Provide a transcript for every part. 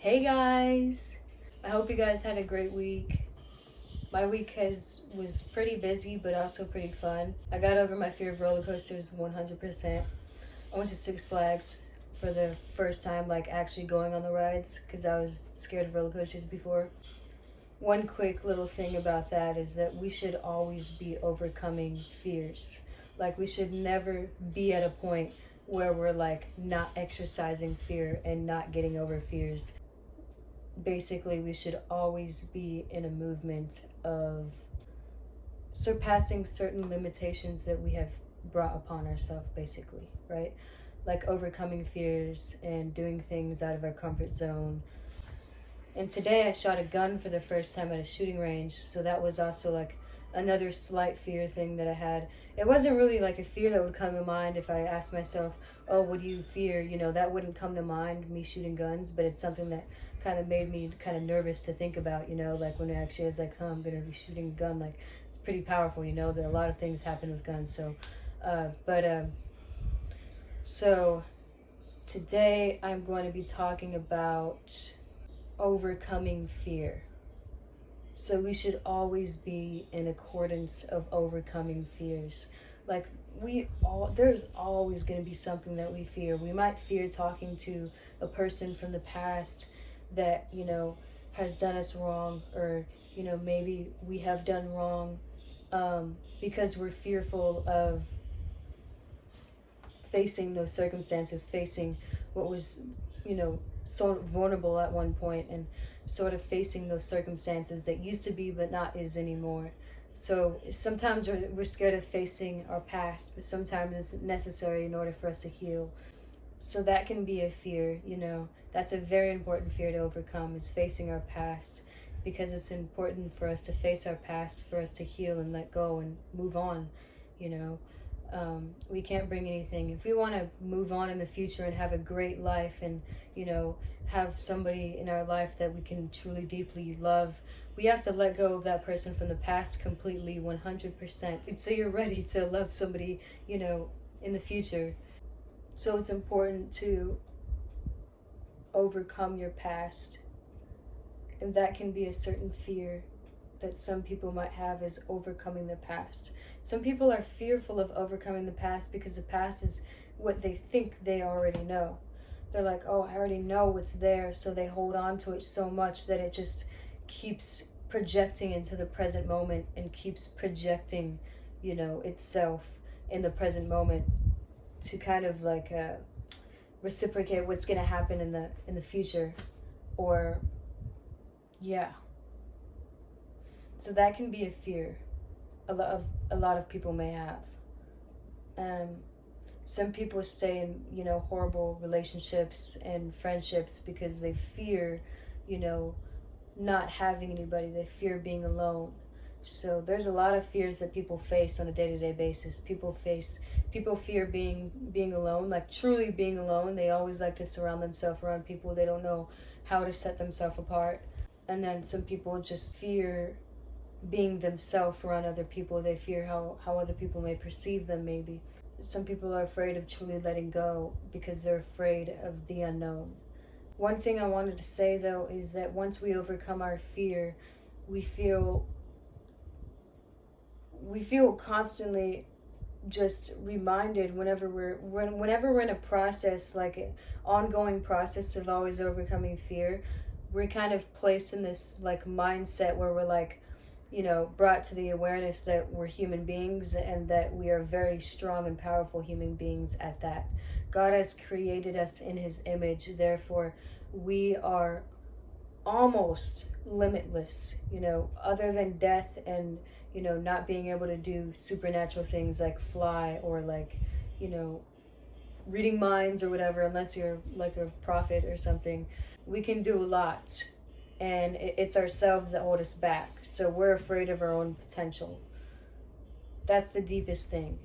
Hey guys! I hope you guys had a great week. My week was pretty busy but also pretty fun. I got over my fear of roller coasters 100%. I went to Six Flags for the first time, like actually going on the rides, because I was scared of roller coasters before. One quick little thing about that is that we should always be overcoming fears. Like, we should never be at a point where we're like not exercising fear and not getting over fears. Basically, we should always be in a movement of surpassing certain limitations that we have brought upon ourselves, basically, right? Like overcoming fears and doing things out of our comfort zone. And today I shot a gun for the first time at a shooting range, so that was also like another slight fear thing that I had. It wasn't really like a fear that would come to mind if I asked myself, oh, what do you fear? That wouldn't come to mind, me shooting guns, but it's something that kind of made me kind of nervous to think about, like when I actually was like, I'm going to be shooting a gun. Like, it's pretty powerful, that a lot of things happen with guns. So today I'm going to be talking about overcoming fear. So we should always be in accordance of overcoming fears. Like, there's always going to be something that we fear. We might fear talking to a person from the past that, has done us wrong, or, maybe we have done wrong, because we're fearful of facing those circumstances, facing what was, sort of vulnerable at one point, and sort of facing those circumstances that used to be but not is anymore. So sometimes we're scared of facing our past, but sometimes it's necessary in order for us to heal. So that can be a fear, that's a very important fear to overcome, is facing our past, because it's important for us to face our past, for us to heal and let go and move on. We can't bring anything. If we want to move on in the future and have a great life, and have somebody in our life that we can truly deeply love, we have to let go of that person from the past completely, 100%, so you're ready to love somebody in the future. So it's important to overcome your past, and that can be a certain fear that some people might have, is overcoming the past. Some people are fearful of overcoming the past because the past is what they think they already know. They're like, oh, I already know what's there, so they hold on to it so much that it just keeps projecting into the present moment and keeps projecting, itself in the present moment to kind of like reciprocate what's going to happen in the future, or yeah. So that can be a fear a lot of people may have. Some people stay in horrible relationships and friendships because they fear not having anybody. They fear being alone. So there's a lot of fears that people face on a day-to-day basis. People fear being alone, like truly being alone. They always like to surround themselves around people. They don't know how to set themselves apart. And then some people just fear being themselves around other people. They fear how other people may perceive them, maybe. Some people are afraid of truly letting go because they're afraid of the unknown. One thing I wanted to say, though, is that once we overcome our fear, we feel constantly just reminded whenever we're in a process, like an ongoing process of always overcoming fear. We're kind of placed in this like mindset where we're like, brought to the awareness that we're human beings, and that we are very strong and powerful human beings at that. God has created us in his image, therefore we are almost limitless, other than death and, not being able to do supernatural things like fly, or like, reading minds or whatever, unless you're like a prophet or something. We can do a lot, and it's ourselves that hold us back. So we're afraid of our own potential. That's the deepest thing.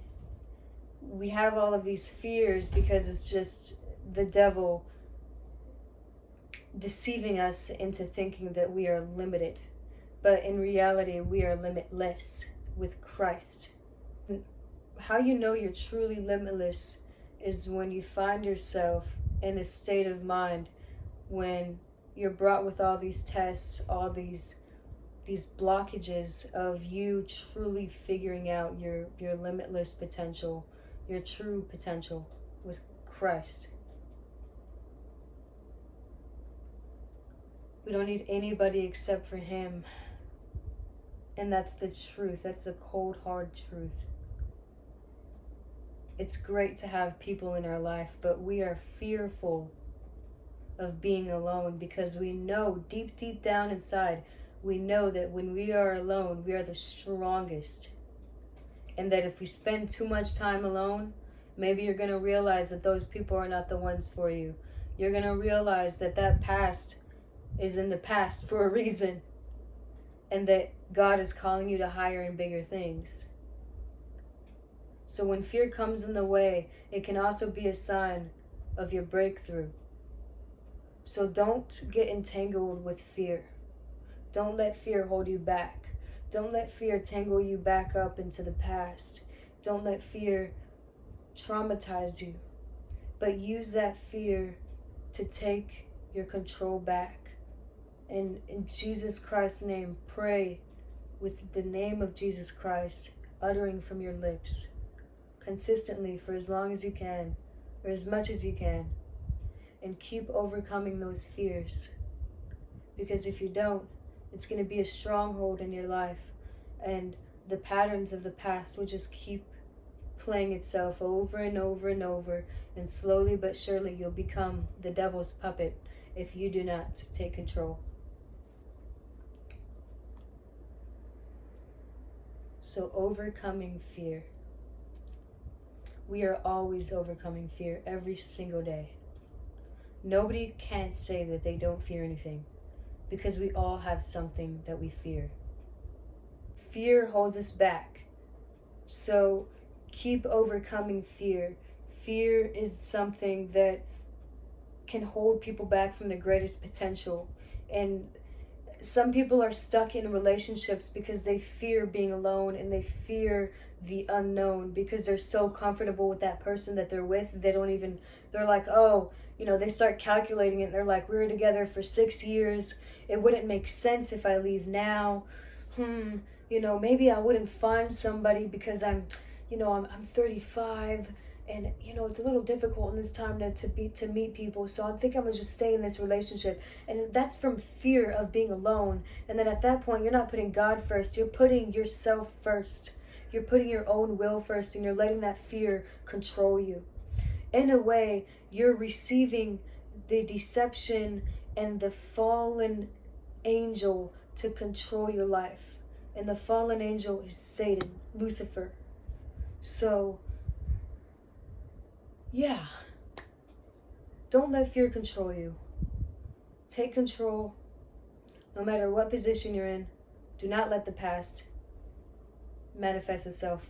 We have all of these fears because it's just the devil deceiving us into thinking that we are limited. But in reality, we are limitless with Christ. How you know you're truly limitless is when you find yourself in a state of mind when you're brought with all these tests, all these blockages of you truly figuring out your limitless potential, your true potential with Christ. We don't need anybody except for Him. And that's the truth. That's the cold, hard truth. It's great to have people in our life, but we are fearful of being alone because we know deep, deep down inside, we know that when we are alone, we are the strongest. And that if we spend too much time alone, maybe you're going to realize that those people are not the ones for you. You're going to realize that that past is in the past for a reason. And that God is calling you to higher and bigger things. So when fear comes in the way, it can also be a sign of your breakthrough. So don't get entangled with fear. Don't let fear hold you back. Don't let fear tangle you back up into the past. Don't let fear traumatize you. But use that fear to take your control back. And in Jesus Christ's name, pray with the name of Jesus Christ uttering from your lips consistently for as long as you can, or as much as you can. And keep overcoming those fears. Because if you don't, it's going to be a stronghold in your life. And the patterns of the past will just keep playing itself over and over and over. And slowly but surely you'll become the devil's puppet if you do not take control. So overcoming fear. We are always overcoming fear every single day. Nobody can say that they don't fear anything because we all have something that we fear. Fear holds us back. So keep overcoming fear. Fear is something that can hold people back from the greatest potential. And some people are stuck in relationships because they fear being alone and they fear the unknown because they're so comfortable with that person that they're with. They're like, oh, they start calculating it. They're like, we were together for 6 years. It wouldn't make sense if I leave now. Maybe I wouldn't find somebody because I'm 35 and it's a little difficult in this time to meet people, so I think I'm gonna just stay in this relationship. And that's from fear of being alone. And then at that point, you're not putting God first, you're putting yourself first. You're putting your own will first, and you're letting that fear control you. In a way, you're receiving the deception and the fallen angel to control your life. And the fallen angel is Satan, Lucifer. So yeah, don't let fear control you. Take control no matter what position you're in. Do not let the past manifest itself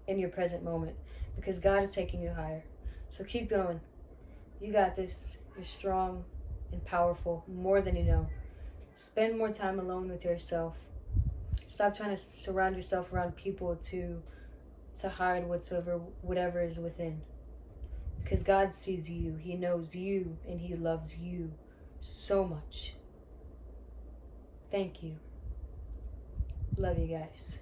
in your present moment, because God is taking you higher. So keep going. You got this. You're strong and powerful, more than you know. Spend more time alone with yourself. Stop trying to surround yourself around people to hide whatever is within. Because God sees you, He knows you, and He loves you so much. Thank you. Love you guys.